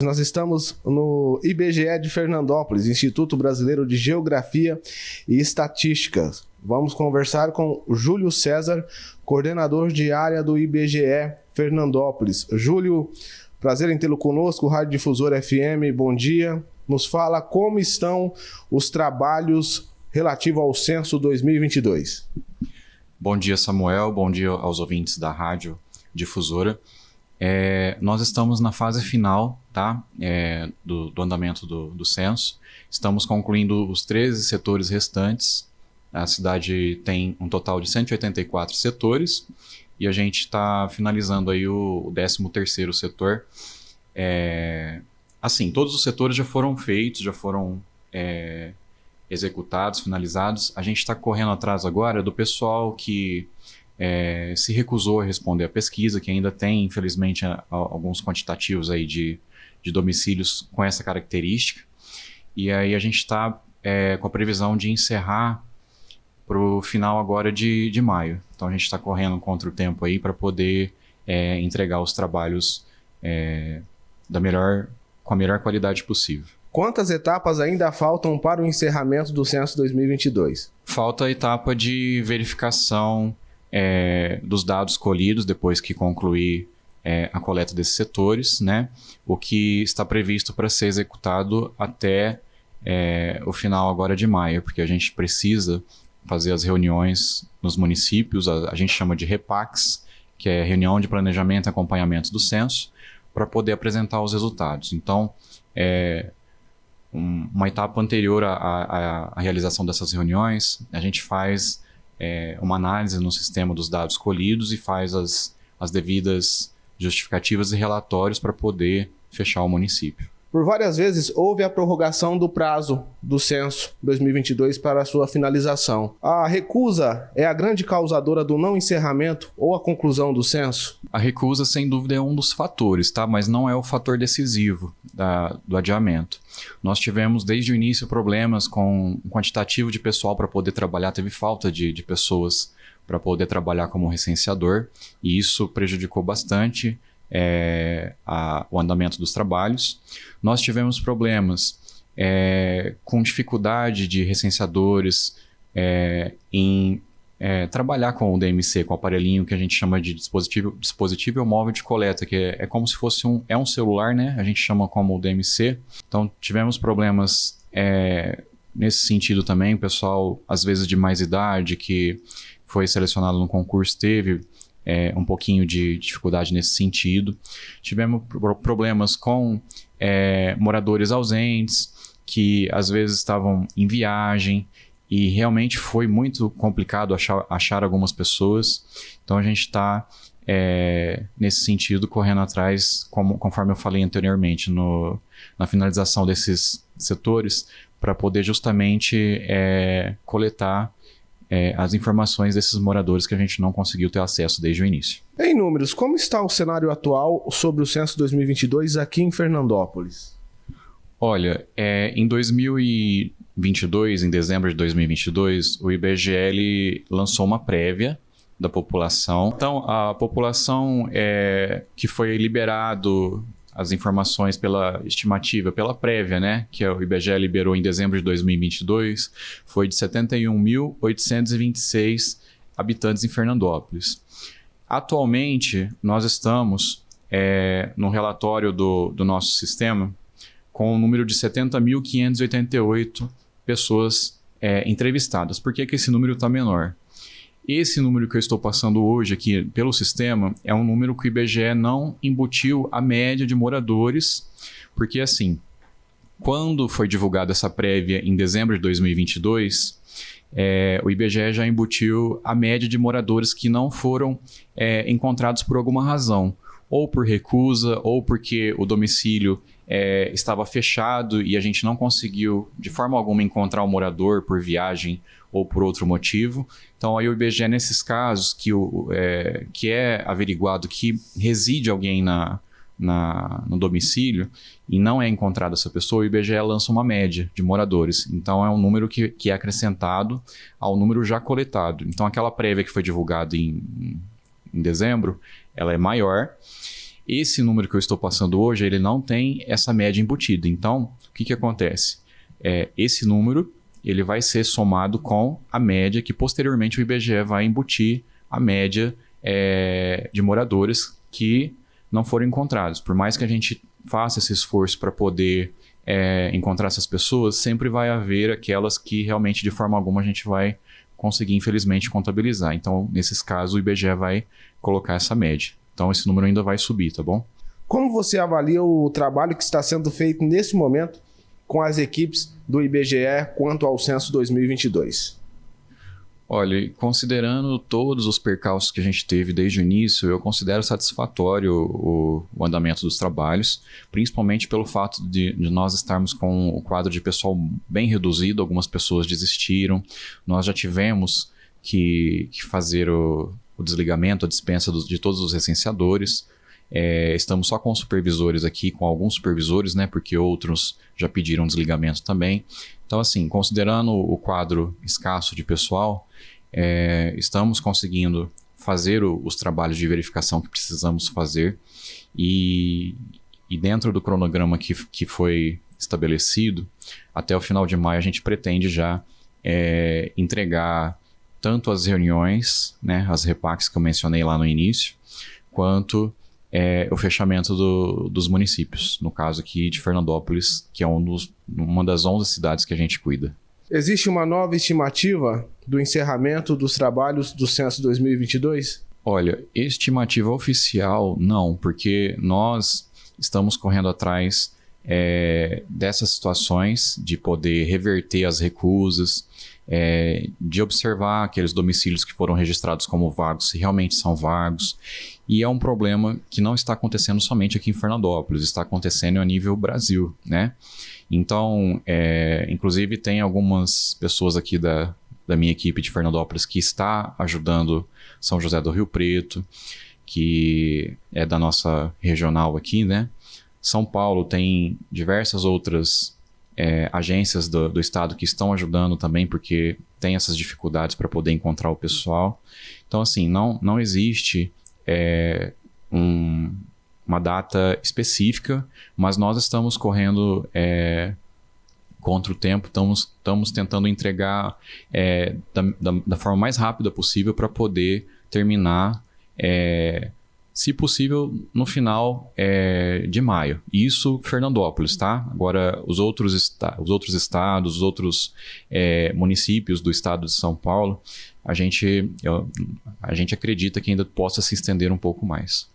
Nós estamos no IBGE de Fernandópolis, Instituto Brasileiro de Geografia e Estatística. Vamos conversar com Júlio César, coordenador de área do IBGE Fernandópolis. Júlio, prazer em tê-lo conosco, Rádio Difusora FM, bom dia. Nos fala como estão os trabalhos relativos ao Censo 2022. Bom dia, Samuel, bom dia aos ouvintes da Rádio Difusora. Nós estamos na fase final, tá? do andamento do censo. Estamos concluindo os 13 setores restantes. A cidade tem um total de 184 setores e a gente está finalizando aí o 13º setor. Assim, todos os setores já foram feitos, já foram executados, finalizados. A gente está correndo atrás agora do pessoal que se recusou a responder à pesquisa, que ainda tem, infelizmente, alguns quantitativos aí de domicílios com essa característica. E aí a gente está com a previsão de encerrar para o final agora de maio. Então a gente está correndo contra o tempo aí para poder entregar os trabalhos com a melhor qualidade possível. Quantas etapas ainda faltam para o encerramento do Censo 2022? Falta a etapa de verificação dos dados colhidos depois que concluir a coleta desses setores, né? O que está previsto para ser executado até o final agora de maio, porque a gente precisa fazer as reuniões nos municípios, a gente chama de REPACs, que é Reunião de Planejamento e Acompanhamento do Censo, para poder apresentar os resultados. Então, uma etapa anterior à realização dessas reuniões, a gente faz uma análise no sistema dos dados colhidos e faz as devidas justificativas e relatórios para poder fechar o município. Por várias vezes houve a prorrogação do prazo do Censo 2022 para a sua finalização. A recusa é a grande causadora do não encerramento ou a conclusão do censo? A recusa, sem dúvida, é um dos fatores, tá? Mas não é o fator decisivo do adiamento. Nós tivemos desde o início problemas com o quantitativo de pessoal para poder trabalhar, teve falta de pessoas para poder trabalhar como recenseador, e isso prejudicou bastante o andamento dos trabalhos. Nós tivemos problemas com dificuldade de recenseadores em trabalhar com o DMC, com o aparelhinho que a gente chama de dispositivo móvel de coleta, que é como se fosse um celular, né? A gente chama como o DMC. Então tivemos problemas nesse sentido também. O pessoal, às vezes de mais idade, que foi selecionado no concurso, teve um pouquinho de dificuldade nesse sentido. Tivemos problemas com moradores ausentes, que às vezes estavam em viagem, e realmente foi muito complicado achar algumas pessoas. Então a gente está, nesse sentido, correndo atrás, conforme eu falei anteriormente, na finalização desses setores, para poder justamente coletar as informações desses moradores que a gente não conseguiu ter acesso desde o início. Em números, como está o cenário atual sobre o Censo 2022 aqui em Fernandópolis? Olha, em 2022, em dezembro de 2022, o IBGE lançou uma prévia da população. Então, a população que foi liberado as informações pela estimativa, pela prévia, né, que o IBGE liberou em dezembro de 2022, foi de 71.826 habitantes em Fernandópolis. Atualmente, nós estamos no relatório do nosso sistema com o número de 70.588 pessoas entrevistadas. Por que esse número está menor? Esse número que eu estou passando hoje aqui pelo sistema é um número que o IBGE não embutiu a média de moradores, porque assim, quando foi divulgada essa prévia em dezembro de 2022, o IBGE já embutiu a média de moradores que não foram encontrados por alguma razão, ou por recusa, ou porque o domicílio estava fechado e a gente não conseguiu de forma alguma encontrar o morador por viagem ou por outro motivo. Então aí o IBGE, nesses casos que é averiguado que reside alguém no domicílio e não é encontrada essa pessoa, o IBGE lança uma média de moradores. Então é um número que é acrescentado ao número já coletado. Então aquela prévia que foi divulgada em dezembro, ela é maior. Esse número que eu estou passando hoje, ele não tem essa média embutida. Então, o que acontece? Esse número ele vai ser somado com a média que posteriormente o IBGE vai embutir a média de moradores que não foram encontrados. Por mais que a gente faça esse esforço para poder encontrar essas pessoas, sempre vai haver aquelas que realmente de forma alguma a gente vai conseguir, infelizmente, contabilizar. Então, nesses casos, o IBGE vai colocar essa média. Então, esse número ainda vai subir, tá bom? Como você avalia o trabalho que está sendo feito nesse momento com as equipes do IBGE quanto ao censo 2022? Olha, considerando todos os percalços que a gente teve desde o início, eu considero satisfatório o andamento dos trabalhos, principalmente pelo fato de nós estarmos com o quadro de pessoal bem reduzido, algumas pessoas desistiram, nós já tivemos que fazer o desligamento, a dispensa de todos os recenseadores. Estamos só com supervisores aqui, com alguns supervisores, né, porque outros já pediram desligamento também. Então, assim, considerando o quadro escasso de pessoal, estamos conseguindo fazer os trabalhos de verificação que precisamos fazer e dentro do cronograma que foi estabelecido, até o final de maio a gente pretende já entregar tanto as reuniões, né, as repacs que eu mencionei lá no início, quanto o fechamento dos municípios, no caso aqui de Fernandópolis, que é uma das 11 cidades que a gente cuida. Existe uma nova estimativa do encerramento dos trabalhos do censo 2022? Olha, estimativa oficial não, porque nós estamos correndo atrás dessas situações de poder reverter as recusas, de observar aqueles domicílios que foram registrados como vagos, se realmente são vagos. E é um problema que não está acontecendo somente aqui em Fernandópolis, está acontecendo a nível Brasil, né? Então, inclusive tem algumas pessoas aqui da minha equipe de Fernandópolis que está ajudando São José do Rio Preto, que é da nossa regional aqui, né? São Paulo tem diversas outras agências do estado que estão ajudando também, porque tem essas dificuldades para poder encontrar o pessoal. Então, assim, não existe uma data específica, mas nós estamos correndo contra o tempo, estamos tentando entregar da forma mais rápida possível para poder terminar, se possível, no final de maio. Isso, Fernandópolis, tá? Agora, os outros estados, os outros municípios do estado de São Paulo, a gente acredita que ainda possa se estender um pouco mais.